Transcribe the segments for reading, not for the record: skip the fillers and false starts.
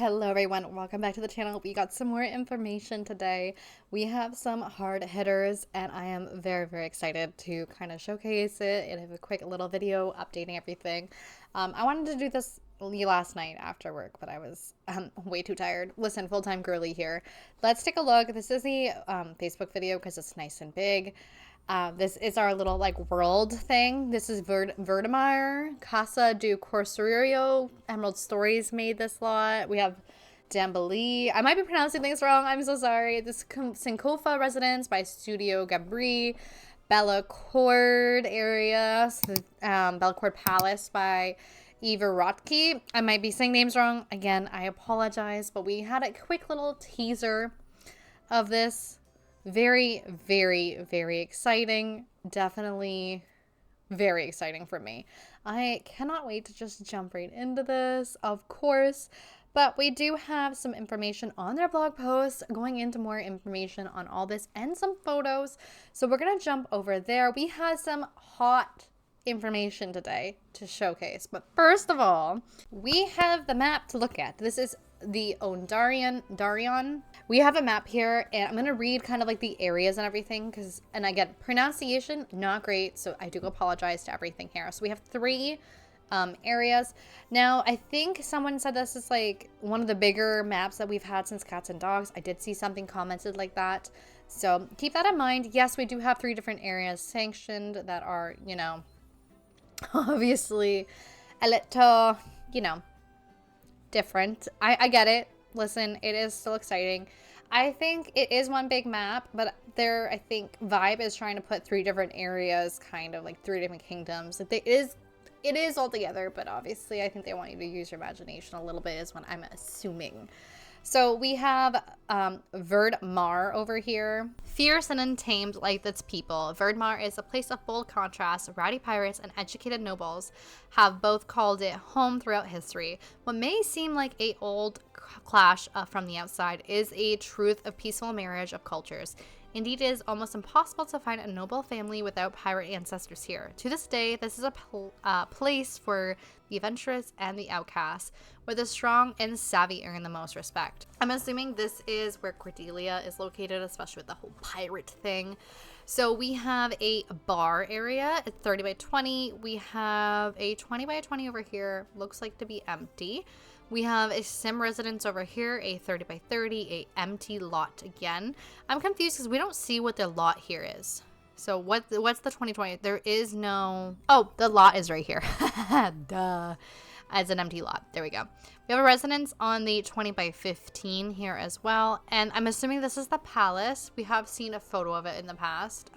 Hello everyone, welcome back to the channel. We got some more information today. We have some hard hitters and I am very excited to kind of showcase it and have a quick little video updating everything. I wanted to do this last night after work, but I was way too tired. Listen, full-time girly here. Let's take a look. This is the Facebook video because it's nice and big. This is our little world thing. This is Verdemeyer, Casa do Corsario, Emerald Stories made this lot. We have Dambali. I might be pronouncing things wrong. I'm so sorry. This Sankofa Residence by Studio Gabri. Bellacord area. Bellacord Palace by Eva Rotky. I might be saying names wrong. Again, I apologize. But we had a quick little teaser of this. Very exciting. Definitely very exciting for me. I cannot wait to just jump right into this, of course. But we do have some information on their blog post going into more information on all this and some photos. So we're going to jump over there. We have some hot information today to showcase. But first of all, we have the map to look at. This is the Darion. We have a map here and I'm going to read kind of like the areas and everything and again, pronunciation, not great. So I do apologize to everything here. So we have three areas. Now, I think someone said this is like one of the bigger maps that we've had since Cats and Dogs. I did see something commented like that. So keep that in mind. Yes, we do have three different areas sanctioned that are, you know, obviously a little, you know, different. I get it. Listen, it is still exciting. I think it is one big map, but I think Vibe is trying to put three different areas, kind of like three different kingdoms. It is all together, but obviously I think they want you to use your imagination a little bit is what I'm assuming. So we have Verdmar over here. Fierce and untamed like its people, Verdmar is a place of bold contrast. Rowdy pirates and educated nobles have both called it home throughout history. What may seem like a old clash from the outside is a truth of peaceful marriage of cultures. Indeed, it is almost impossible to find a noble family without pirate ancestors here. To this day, this is a place for the adventurous and the outcasts, where the strong and savvy earn the most respect. I'm assuming this is where Cordelia is located, especially with the whole pirate thing. So we have a bar area. It's 30 by 20. We have a 20 by 20 over here. Looks like to be empty. We have a sim residence over here, a 30 by 30, a empty lot again. I'm confused because we don't see what the lot here is. So what's the 2020? There is no... Oh, the lot is right here. Duh. It's an empty lot. There we go. We have a residence on the 20 by 15 here as well. And I'm assuming this is the palace. We have seen a photo of it in the past.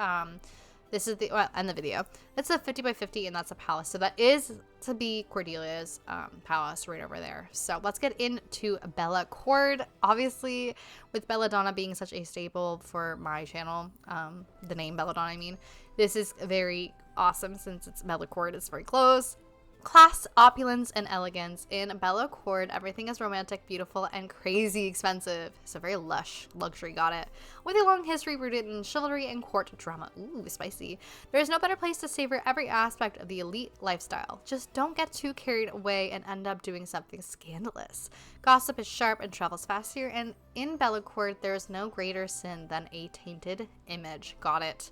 This is and the video. It's a 50 by 50 and that's a palace. So that is to be Cordelia's palace right over there. So let's get into Bellacord. Obviously, with Belladonna being such a staple for my channel, the name Belladonna, I mean, this is very awesome since it's Bellacord. It's very close. Class, opulence, and elegance. In Bellacord, everything is romantic, beautiful, and crazy expensive. So very lush. Luxury, got it. With a long history rooted in chivalry and court drama. Ooh, spicy. There is no better place to savor every aspect of the elite lifestyle. Just don't get too carried away and end up doing something scandalous. Gossip is sharp and travels fast here, and in Bellacord, there is no greater sin than a tainted image. Got it.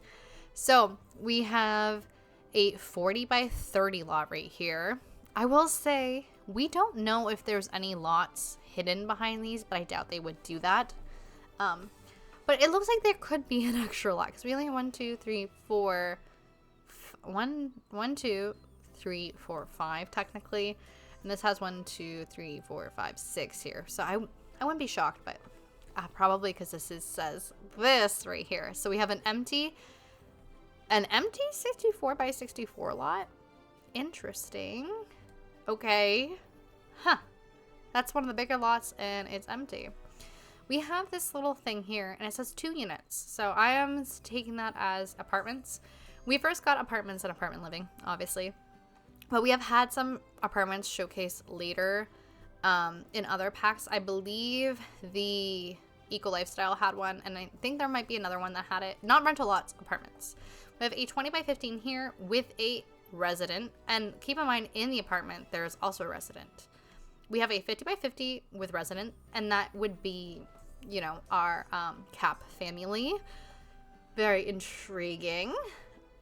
So, we have a 40 by 30 lot right here. I will say we don't know if there's any lots hidden behind these, but I doubt they would do that. But it looks like there could be an extra lot because we only have 1, 2, 3, 4, 5 technically, and this has 1, 2, 3, 4, 5, 6 here. So I wouldn't be shocked, but probably because this says this right here. So we have an empty 64 by 64 lot. Interesting. Okay. Huh. That's one of the bigger lots and it's empty. We have this little thing here and it says 2 units. So I am taking that as apartments. We first got apartments and apartment living, obviously. But we have had some apartments showcased later in other packs. I believe the Eco Lifestyle had one and I think there might be another one that had it. Not rental lots, apartments. We have a 20 by 15 here with a resident, and keep in mind in the apartment there's also a resident. We have a 50 by 50 with resident, and that would be, you know, our Cap family. Very intriguing.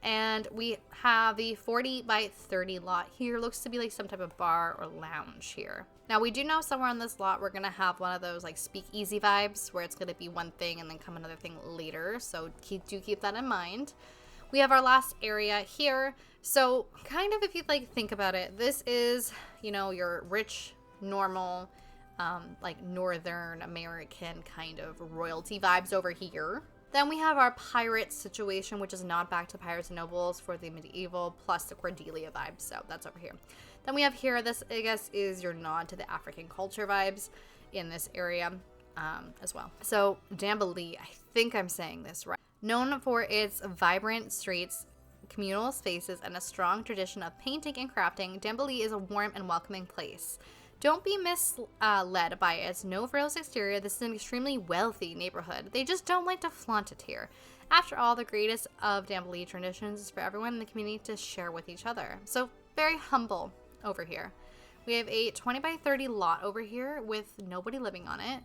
And we have the 40 by 30 lot here. Looks to be like some type of bar or lounge here. Now, we do know somewhere on this lot we're going to have one of those like speakeasy vibes where it's going to be one thing and then come another thing later. So do keep that in mind. We have our last area here. So kind of if you like think about it, this is, you know, your rich, normal, like Northern American kind of royalty vibes over here. Then we have our pirate situation, which is not back to Pirates and Nobles for the medieval, plus the Cordelia vibes. So that's over here. Then we have here, this I guess is your nod to the African culture vibes in this area as well. So Dambalee, I think I'm saying this right. Known for its vibrant streets, communal spaces, and a strong tradition of painting and crafting, Dambalee is a warm and welcoming place. Don't be misled by its no-frills exterior. This is an extremely wealthy neighborhood. They just don't like to flaunt it here. After all, the greatest of Dambalee traditions is for everyone in the community to share with each other. So very humble over here. We have a 20 by 30 lot over here with nobody living on it.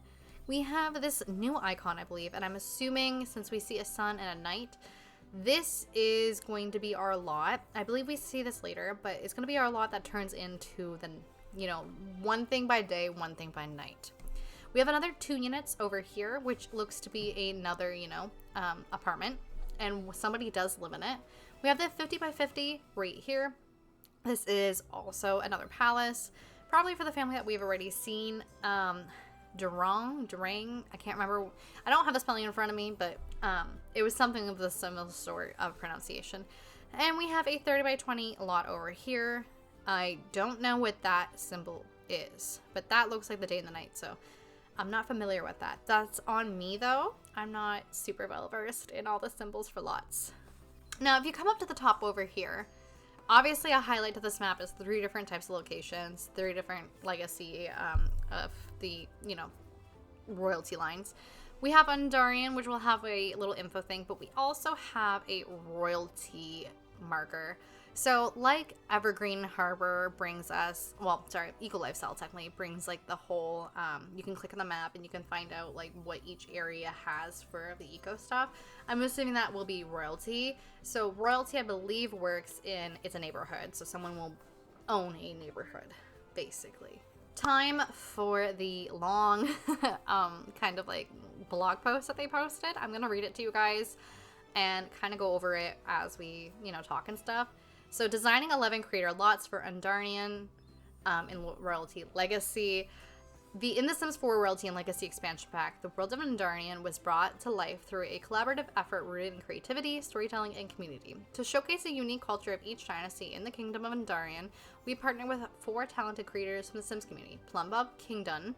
We have this new icon, I believe, and I'm assuming since we see a sun and a night, this is going to be our lot. I believe we see this later, but it's going to be our lot that turns into the, you know, one thing by day, one thing by night. We have another 2 units over here, which looks to be another, you know, apartment, and somebody does live in it. We have the 50 by 50 right here. This is also another palace, probably for the family that we've already seen. Durang, I can't remember. I don't have the spelling in front of me, but it was something of the similar sort of pronunciation. And we have a 30 by 20 lot over here. I don't know what that symbol is, but that looks like the day and the night, so I'm not familiar with that. That's on me, though. I'm not super well versed in all the symbols for lots. Now, if you come up to the top over here, obviously a highlight to this map is 3 different types of locations, 3 different legacy of the, you know, royalty lines. We have Undarian, which will have a little info thing, but we also have a royalty marker. So like Evergreen Harbor brings us, well, sorry, Eco Lifestyle technically brings like the whole, you can click on the map and you can find out like what each area has for the eco stuff. I'm assuming that will be royalty. So royalty, I believe, works in, it's a neighborhood. So someone will own a neighborhood, basically. Time for the long kind of like blog post that they posted. I'm going to read it to you guys and kind of go over it as we, you know, talk and stuff. So designing 11 creator lots for Undarian in Royalty Legacy. In the Sims 4 Royalty and Legacy expansion pack, the world of Undarian was brought to life through a collaborative effort rooted in creativity, storytelling, and community. To showcase the unique culture of each dynasty in the Kingdom of Undarian, we partnered with 4 talented creators from the Sims community: Plumbob Kingdom,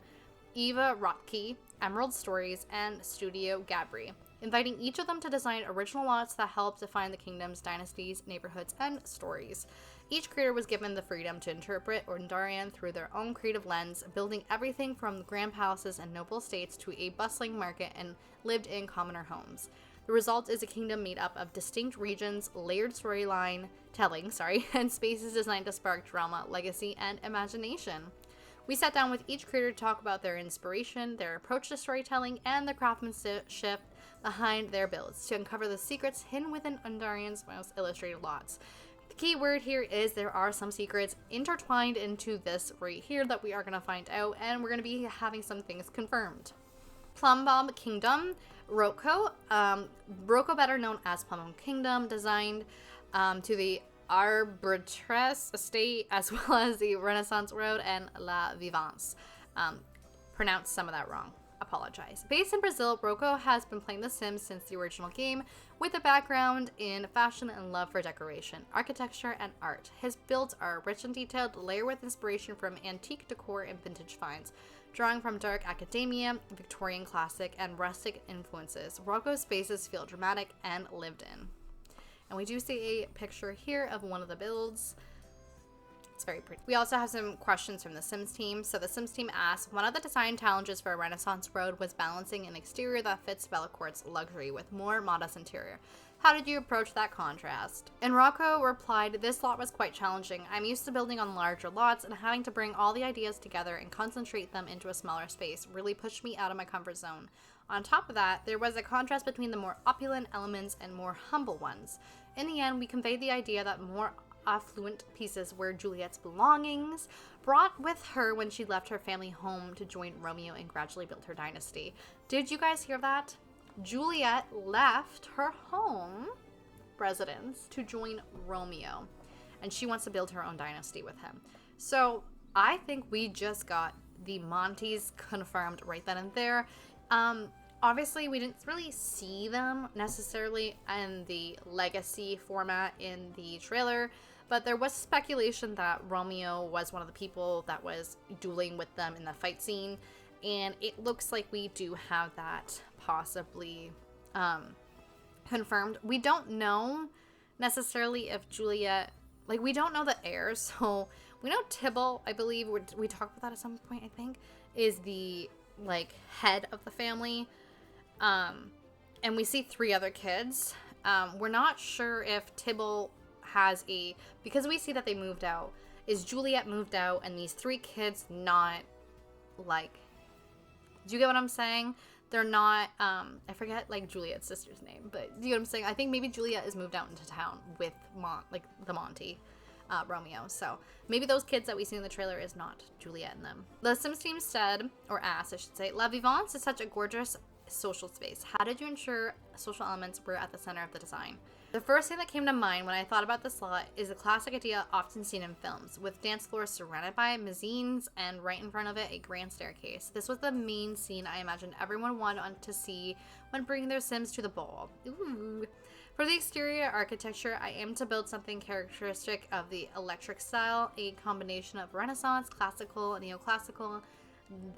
Eva Rotky, Emerald Stories, and Studio Gabri, inviting each of them to design original lots that help define the kingdoms, dynasties, neighborhoods, and stories. Each creator was given the freedom to interpret Undarian through their own creative lens, building everything from grand palaces and noble estates to a bustling market and lived-in commoner homes. The result is a kingdom made up of distinct regions, layered storyline telling, and spaces designed to spark drama, legacy, and imagination. We sat down with each creator to talk about their inspiration, their approach to storytelling, and the craftsmanship behind their builds to uncover the secrets hidden within Undarian's most illustrated lots. The key word here is there are some secrets intertwined into this right here that we are going to find out, and we're going to be having some things confirmed. Plumbob Kingdom, Roko, better known as Plumbob Kingdom, designed to the Arbitresse estate as well as the Renaissance Road and La Vivance. Pronounced some of that wrong. Apologize. Based in Brazil, Roko has been playing The Sims since the original game, with a background in fashion and love for decoration, architecture, and art. His builds are rich and detailed, layered with inspiration from antique decor and vintage finds, drawing from dark academia, Victorian classic, and rustic influences. Roko's spaces feel dramatic and lived in. And we do see a picture here of one of the builds. It's very pretty. We also have some questions from the Sims team. So the Sims team asked, one of the design challenges for a Renaissance Road was balancing an exterior that fits Bellacourt's luxury with more modest interior. How did you approach that contrast? And Rocco replied, this lot was quite challenging. I'm used to building on larger lots, and having to bring all the ideas together and concentrate them into a smaller space really pushed me out of my comfort zone. On top of that, there was a contrast between the more opulent elements and more humble ones. In the end, we conveyed the idea that more affluent pieces were Juliet's belongings, brought with her when she left her family home to join Romeo and gradually built her dynasty. Did you guys hear that? Juliet left her home residence to join Romeo, and she wants to build her own dynasty with him. So I think we just got the Montys confirmed right then and there. Obviously, we didn't really see them necessarily in the legacy format in the trailer, but there was speculation that Romeo was one of the people that was dueling with them in the fight scene, and it looks like we do have that possibly confirmed. We don't know necessarily if Juliet, like, we don't know the heirs, so we know Tybalt, I believe, we talked about that at some point, I think, is the, like, head of the family, and we see 3 other kids. We're not sure if Tybalt has because we see that they moved out. Is Juliet moved out and these 3 kids not, like, do you get what I'm saying? They're not, I forget, like, Juliet's sister's name, but do you get what I'm saying? I think maybe Juliet is moved out into town with, the Monty, Romeo. So maybe those kids that we see in the trailer is not Juliet and them. The Sims team said, or asked, I should say, La Vivance is such a gorgeous social space. How did you ensure social elements were at the center of the design? The first thing that came to mind when I thought about this lot is a classic idea often seen in films, with dance floors surrounded by mezzanines and right in front of it a grand staircase. This was the main scene I imagined everyone wanted to see when bringing their Sims to the ball. Ooh. For the exterior architecture, I aim to build something characteristic of the electric style, a combination of Renaissance, classical, neoclassical,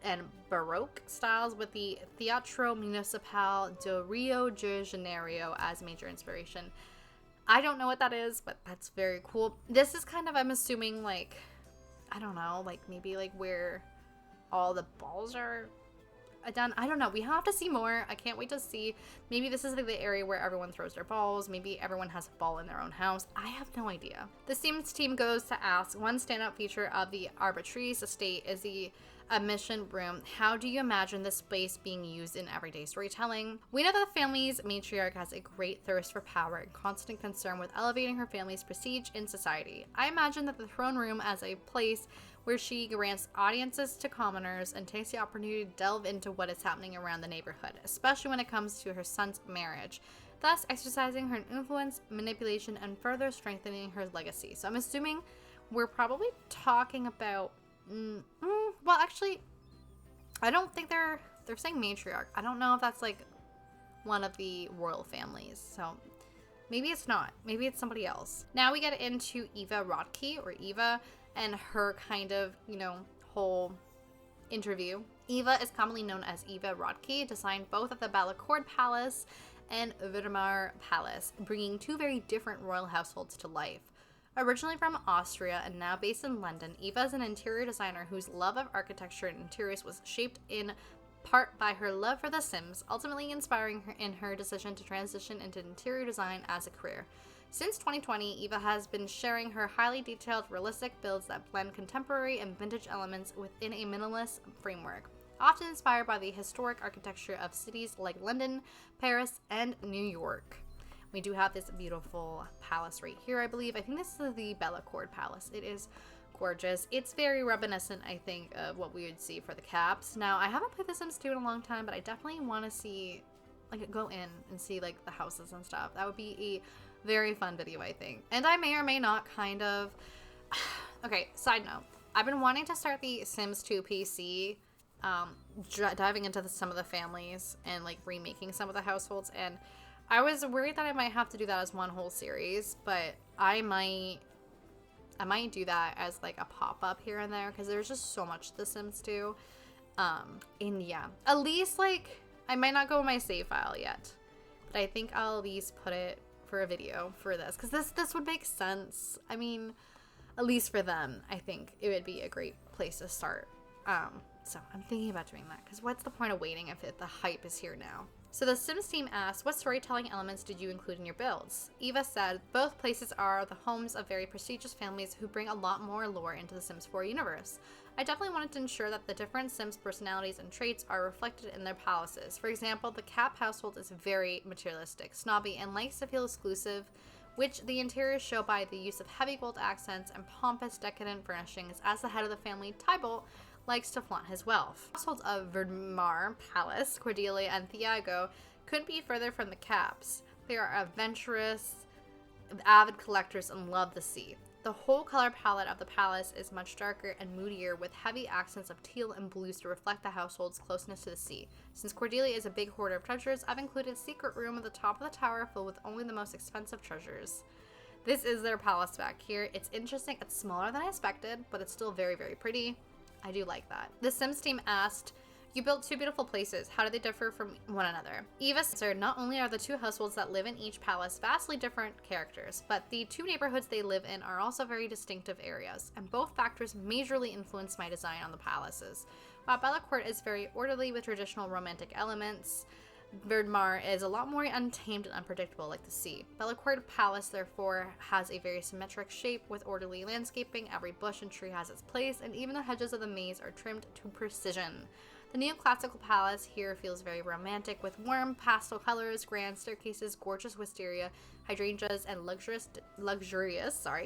and Baroque styles with the Teatro Municipal de Rio de Janeiro as major inspiration. I don't know what that is, but that's very cool. This is kind of, I'm assuming, like, I don't know, like, maybe, like, where all the balls are done. I don't know. We have to see more. I can't wait to see. Maybe this is, like, the area where everyone throws their balls. Maybe everyone has a ball in their own house. I have no idea. The Sims team goes to ask, one standout feature of the Arbitrice estate is the admission room. How do you imagine this space being used in everyday storytelling? We know that the family's matriarch has a great thirst for power and constant concern with elevating her family's prestige in society. I imagine that the throne room as a place where she grants audiences to commoners and takes the opportunity to delve into what is happening around the neighborhood, especially when it comes to her son's marriage, thus exercising her influence, manipulation, and further strengthening her legacy. So I'm assuming we're probably talking about well, actually, I don't think they're saying matriarch. I don't know if that's, like, one of the royal families. So maybe it's not. Maybe it's somebody else. Now we get into Eva Rotky, or Eva, and her kind of, you know, whole interview. Eva is commonly known as Eva Rotky, designed both of the Balacourt Palace and Weimar Palace, bringing 2 very different royal households to life. Originally from Austria and now based in London, Eva is an interior designer whose love of architecture and interiors was shaped in part by her love for The Sims, ultimately inspiring her in her decision to transition into interior design as a career. Since 2020, Eva has been sharing her highly detailed, realistic builds that blend contemporary and vintage elements within a minimalist framework, often inspired by the historic architecture of cities like London, Paris, and New York. We do have this beautiful palace right here, I believe. I think this is the Balacourt Palace. It is gorgeous. It's very reminiscent, I think, of what we would see for the caps. Now, I haven't played The Sims 2 in a long time, but I definitely want to see, like, go in and see, like, the houses and stuff. That would be a very fun video, I think. And I may or may not kind of... Okay, side note. I've been wanting to start the Sims 2 PC, diving into some of the families and, like, remaking some of the households, and I was worried that I might have to do that as one whole series, but I might do that as, like, a pop-up here and there, because there's just so much The Sims 2. And yeah, at least, like, I might not go in my save file yet, but I think I'll at least put it for a video for this, because this would make sense. I mean, at least for them, I think it would be a great place to start. So I'm thinking about doing that, because what's the point of waiting if the hype is here now? So the Sims team asked, what storytelling elements did you include in your builds? Eva said, both places are the homes of very prestigious families who bring a lot more lore into the Sims 4 universe. I definitely wanted to ensure that the different Sims personalities and traits are reflected in their palaces. For example, the Cap household is very materialistic, snobby, and likes to feel exclusive, which the interiors show by the use of heavy gold accents and pompous decadent furnishings, as the head of the family, Tybalt, likes to flaunt his wealth. The households of Verdmar, Palace, Cordelia, and Thiago couldn't be further from the Caps. They are adventurous, avid collectors, and love the sea. The whole color palette of the palace is much darker and moodier, with heavy accents of teal and blues to reflect the household's closeness to the sea. Since Cordelia is a big hoarder of treasures, I've included a secret room at the top of the tower filled with only the most expensive treasures. This is their palace back here. It's interesting. It's smaller than I expected, but it's still very, very pretty. I do like that. The Sims team asked, you built two beautiful places. How do they differ from one another? Eva answered, not only are the two households that live in each palace vastly different characters, but the two neighborhoods they live in are also very distinctive areas, and both factors majorly influenced my design on the palaces. While Bellacourt is very orderly with traditional romantic elements, Verdmar is a lot more untamed and unpredictable, like the sea. Bellacourt Palace, therefore, has a very symmetric shape with orderly landscaping. Every bush and tree has its place, and even the hedges of the maze are trimmed to precision. The neoclassical palace here feels very romantic, with warm pastel colors, grand staircases, gorgeous wisteria, hydrangeas, and luxurious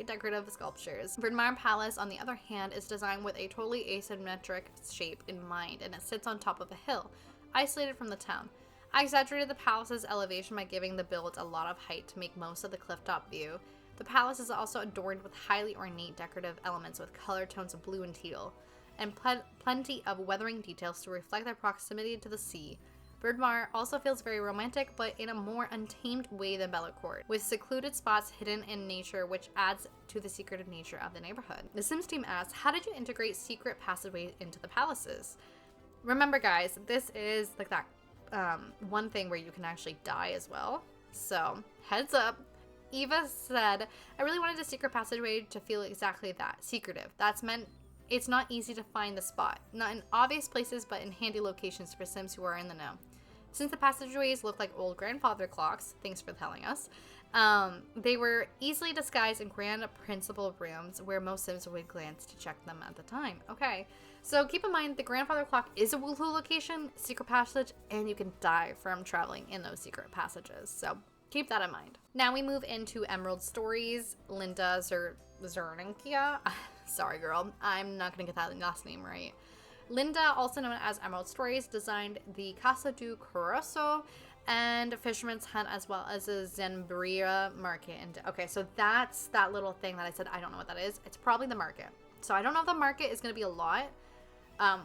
decorative sculptures. Verdmar Palace, on the other hand, is designed with a totally asymmetric shape in mind, and it sits on top of a hill, isolated from the town. I exaggerated the palace's elevation by giving the build a lot of height to make most of the clifftop view. The palace is also adorned with highly ornate decorative elements with color tones of blue and teal, and plenty of weathering details to reflect their proximity to the sea. Verdmar also feels very romantic, but in a more untamed way than Bellacourt, with secluded spots hidden in nature, which adds to the secretive nature of the neighborhood. The Sims team asks, how did you integrate secret passageways into the palaces? Remember, guys, this is like that one thing where you can actually die as well. So, heads up. Eva said, I really wanted a secret passageway to feel exactly that, secretive. That's meant it's not easy to find the spot. Not in obvious places, but in handy locations for Sims who are in the know. Since the passageways look like old grandfather clocks, thanks for telling us, they were easily disguised in grand principal rooms where most Sims would glance to check them at the time. Okay, so keep in mind the grandfather clock is a woohoo location, secret passage, and you can die from traveling in those secret passages. So keep that in mind. Now we move into Emerald Stories. Linda Zerninkia. Sorry, girl. I'm not going to get that last name right. Linda, also known as Emerald Stories, designed the Casa do Coroço and Fisherman's Hut, as well as the Zembria market. And okay, so that's that little thing that I said I don't know what that is. It's probably the market. So I don't know if the market is going to be a lot.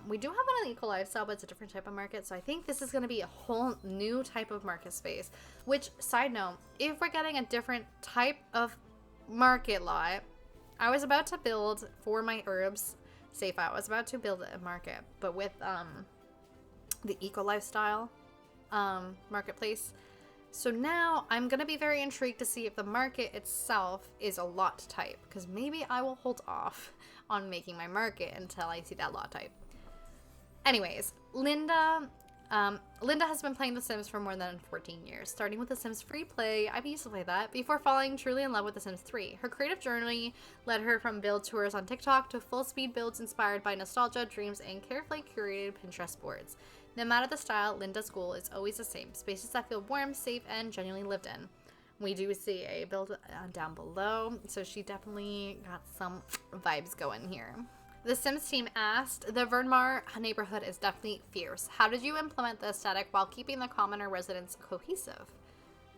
We do have one on Eco Lifestyle, but it's a different type of market. So I think this is going to be a whole new type of market space. Which, side note, if we're getting a different type of market lot, I was about to build for my herbs safe out. I was about to build a market, but with the Eco Lifestyle marketplace. So now I'm going to be very intrigued to see if the market itself is a lot type, because maybe I will hold off on making my market until I see that lot type. Anyways, Linda has been playing The Sims for more than 14 years, starting with The Sims Free Play. I used to play that before falling truly in love with The Sims 3. Her creative journey led her from build tours on TikTok to full-speed builds inspired by nostalgia, dreams, and carefully curated Pinterest boards. No matter the style, Linda's goal is always the same: spaces that feel warm, safe, and genuinely lived in. We do see a build down below, so she definitely got some vibes going here. The Sims team asked, the Verdmar neighborhood is definitely fierce. How did you implement the aesthetic while keeping the commoner residents cohesive?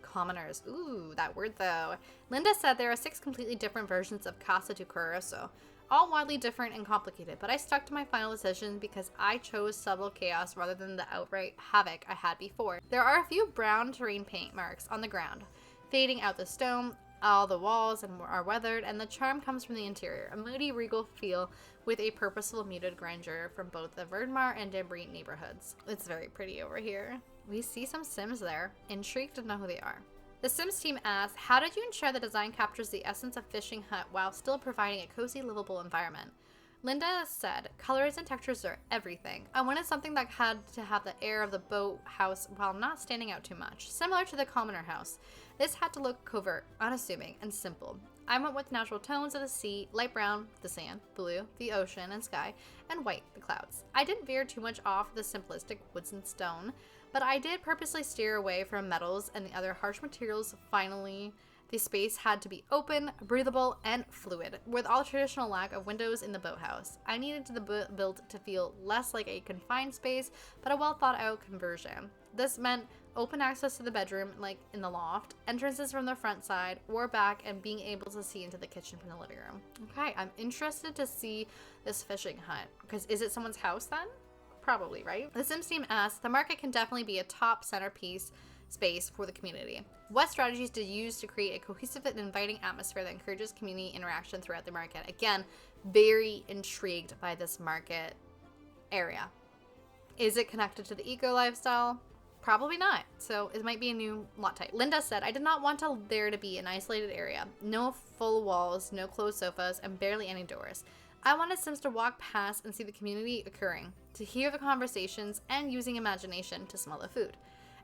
Commoners, ooh, that word though. Linda said there are 6 completely different versions of Casa do Coroço, all wildly different and complicated, but I stuck to my final decision because I chose subtle chaos rather than the outright havoc I had before. There are a few brown terrain paint marks on the ground, fading out the stone. All the walls are weathered, and the charm comes from the interior, a moody, regal feel with a purposeful, muted grandeur from both the Verdmar and Gabri neighborhoods. It's very pretty over here. We see some Sims there. Intrigued to know who they are. The Sims team asks, how did you ensure the design captures the essence of Fishing Hut while still providing a cozy, livable environment? Linda said, colors and textures are everything. I wanted something that had to have the air of the boathouse while not standing out too much, similar to the commoner house. This had to look covert, unassuming, and simple. I went with natural tones of the sea, light brown, the sand, blue, the ocean and sky, and white, the clouds. I didn't veer too much off the simplistic woods and stone, but I did purposely steer away from metals and the other harsh materials. Finally, the space had to be open, breathable, and fluid, with all traditional lack of windows in the boathouse. I needed the build to feel less like a confined space, but a well-thought-out conversion. This meant open access to the bedroom, like in the loft, entrances from the front side or back, and being able to see into the kitchen from the living room. Okay, I'm interested to see this fishing hut, because is it someone's house then? Probably, right? The Sims team asks, the market can definitely be a top centerpiece space for the community. What strategies did you use to create a cohesive and inviting atmosphere that encourages community interaction throughout the market? Again, very intrigued by this market area. Is it connected to the eco lifestyle? Probably not. So it might be a new lot type. Linda said, I did not want there to be an isolated area. No full walls, no closed sofas, and barely any doors. I wanted Sims to walk past and see the community occurring, to hear the conversations, and using imagination to smell the food.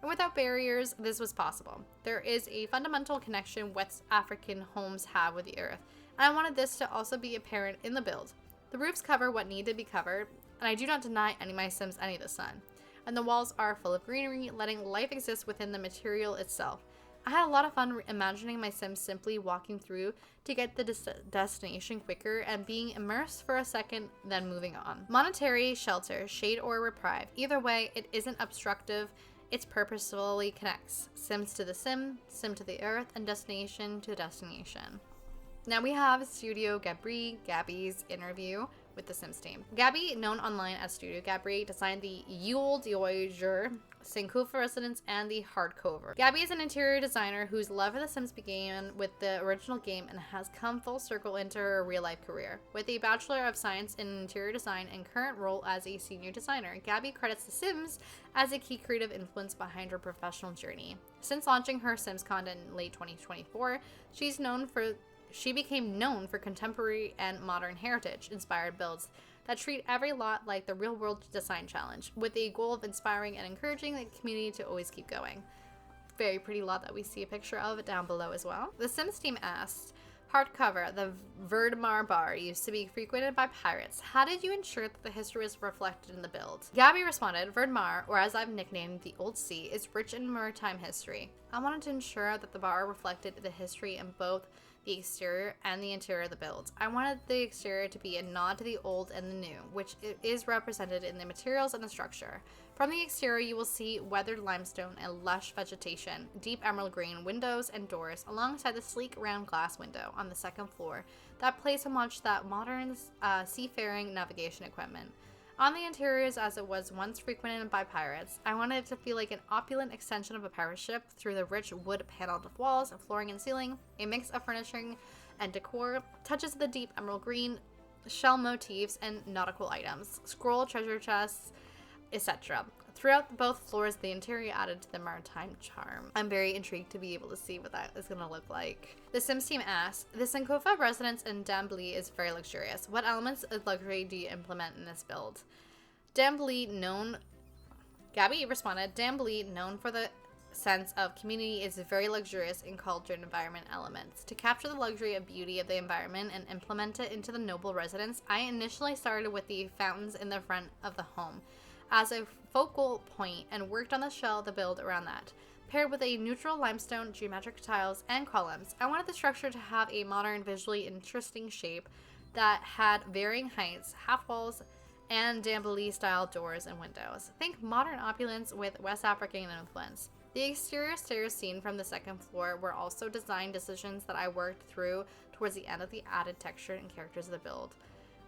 And without barriers, this was possible. There is a fundamental connection West African homes have with the earth, and I wanted this to also be apparent in the build. The roofs cover what needed to be covered, and I do not deny any of my Sims any of the sun. And the walls are full of greenery, letting life exist within the material itself. I had a lot of fun imagining my Sims simply walking through to get the destination quicker and being immersed for a second, then moving on. Monetary, shelter, shade, or reprieve. Either way, it isn't obstructive. It purposefully connects Sims to the sim, sim to the earth, and destination to destination. Now we have Studio Gabri's interview with the Sims team. Gabri, known online as Studio Gabri, designed the Yule Voyager, Sankofa residence, and the hardcover. Gabri is an interior designer whose love for The Sims began with the original game and has come full circle into her real-life career. With a Bachelor of Science in Interior Design and current role as a senior designer, Gabri credits The Sims as a key creative influence behind her professional journey. Since launching her Sims content in late 2024, she became known for contemporary and modern heritage-inspired builds that treat every lot like the real-world design challenge, with a goal of inspiring and encouraging the community to always keep going. Very pretty lot that we see a picture of down below as well. The Sims team asked, hardcover, the Verdmar bar used to be frequented by pirates. How did you ensure that the history was reflected in the build? Gabri responded, Verdmar, or as I've nicknamed the Old Sea, is rich in maritime history. I wanted to ensure that the bar reflected the history in both the exterior and the interior of the build. I wanted the exterior to be a nod to the old and the new, which is represented in the materials and the structure. From the exterior, you will see weathered limestone and lush vegetation, deep emerald green windows and doors, alongside the sleek round glass window on the second floor that plays homage to that modern seafaring navigation equipment. On the interiors, as it was once frequented by pirates, I wanted it to feel like an opulent extension of a pirate ship through the rich wood-paneled walls, flooring, and ceiling. A mix of furnishing and decor, touches of the deep emerald green, shell motifs, and nautical items, scroll, treasure chests, etc. Throughout both floors, the interior added to the maritime charm. I'm very intrigued to be able to see what that is going to look like. The Sims team asks, the Sankofa residence in Dambly is very luxurious. What elements of luxury do you implement in this build? Gabri responded, Dambly, known for the sense of community, is very luxurious in culture and environment elements. To capture the luxury and beauty of the environment and implement it into the noble residence, I initially started with the fountains in the front of the home as a focal point and worked on the shell of the build around that. Paired with a neutral limestone, geometric tiles, and columns, I wanted the structure to have a modern, visually interesting shape that had varying heights, half walls, and Dambly-style doors and windows. Think modern opulence with West African influence. The exterior stairs seen from the second floor were also design decisions that I worked through towards the end of the added texture and characters of the build.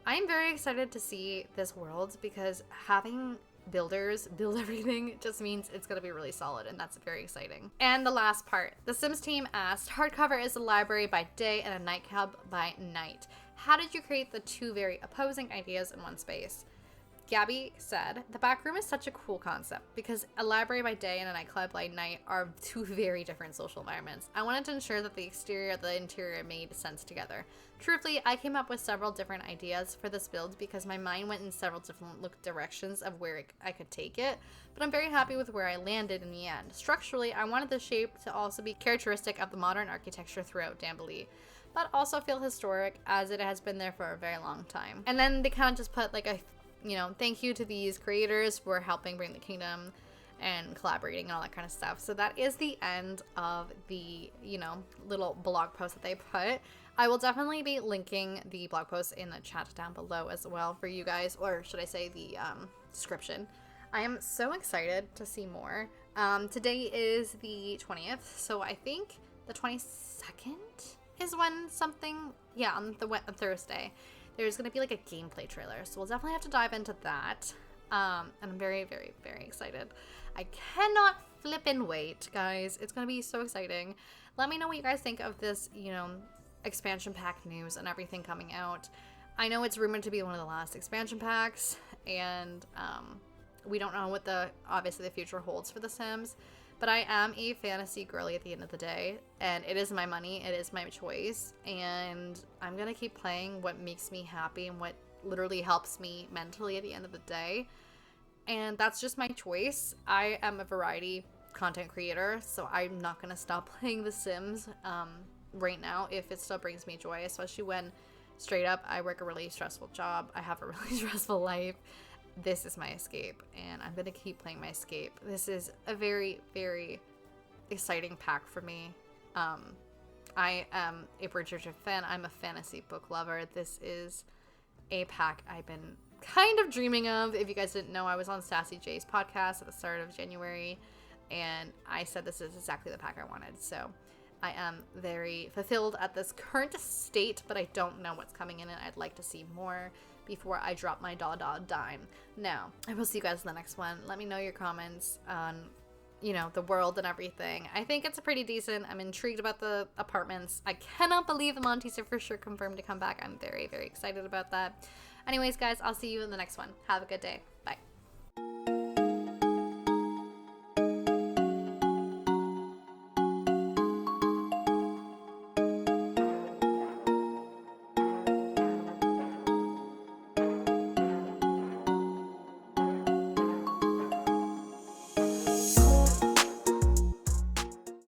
I am very excited to see this world because having builders build everything just means it's going to be really solid, and that's very exciting. And the last part, the Sims team asked, hardcover is a library by day and a nightclub by night. How did you create the two very opposing ideas in one space? Gabby said, the back room is such a cool concept because a library by day and a nightclub by night are two very different social environments. I wanted to ensure that the exterior and the interior made sense together. Truthfully, I came up with several different ideas for this build because my mind went in several different directions of where I could take it, but I'm very happy with where I landed in the end. Structurally, I wanted the shape to also be characteristic of the modern architecture throughout Dambelie, but also feel historic as it has been there for a very long time. And then they kind of just put like a thank you to these creators for helping bring the kingdom and collaborating and all that kind of stuff. So that is the end of the, little blog post that they put. I will definitely be linking the blog post in the chat down below as well for you guys, or should I say the description. I am so excited to see more. Today is the 20th, so I think the 22nd is when something, on Thursday. There's going to be like a gameplay trailer, so we'll definitely have to dive into that. And I'm very, very, very excited. I cannot flippin' wait, guys. It's going to be so exciting. Let me know what you guys think of this, expansion pack news and everything coming out. I know it's rumored to be one of the last expansion packs, and we don't know what obviously the future holds for The Sims. But I am a fantasy girly at the end of the day, and it is my money, it is my choice, and I'm gonna keep playing what makes me happy and what literally helps me mentally at the end of the day. And that's just my choice. I am a variety content creator, so I'm not gonna stop playing The Sims right now if it still brings me joy, especially when straight up I work a really stressful job, I have a really stressful life. This is my escape, and I'm gonna keep playing my escape. This is a very, very exciting pack for me. I am a Bridgerton fan. I'm a fantasy book lover. This is a pack I've been kind of dreaming of. If you guys didn't know, I was on Sassy J's podcast at the start of January, and I said this is exactly the pack I wanted. So I am very fulfilled at this current state, but I don't know what's coming in it. I'd like to see more before I drop my dime. Now, I will see you guys in the next one. Let me know your comments on, the world and everything. I think it's pretty decent. I'm intrigued about the apartments. I cannot believe the Montys are for sure confirmed to come back. I'm very, very excited about that. Anyways, guys, I'll see you in the next one. Have a good day. Bye.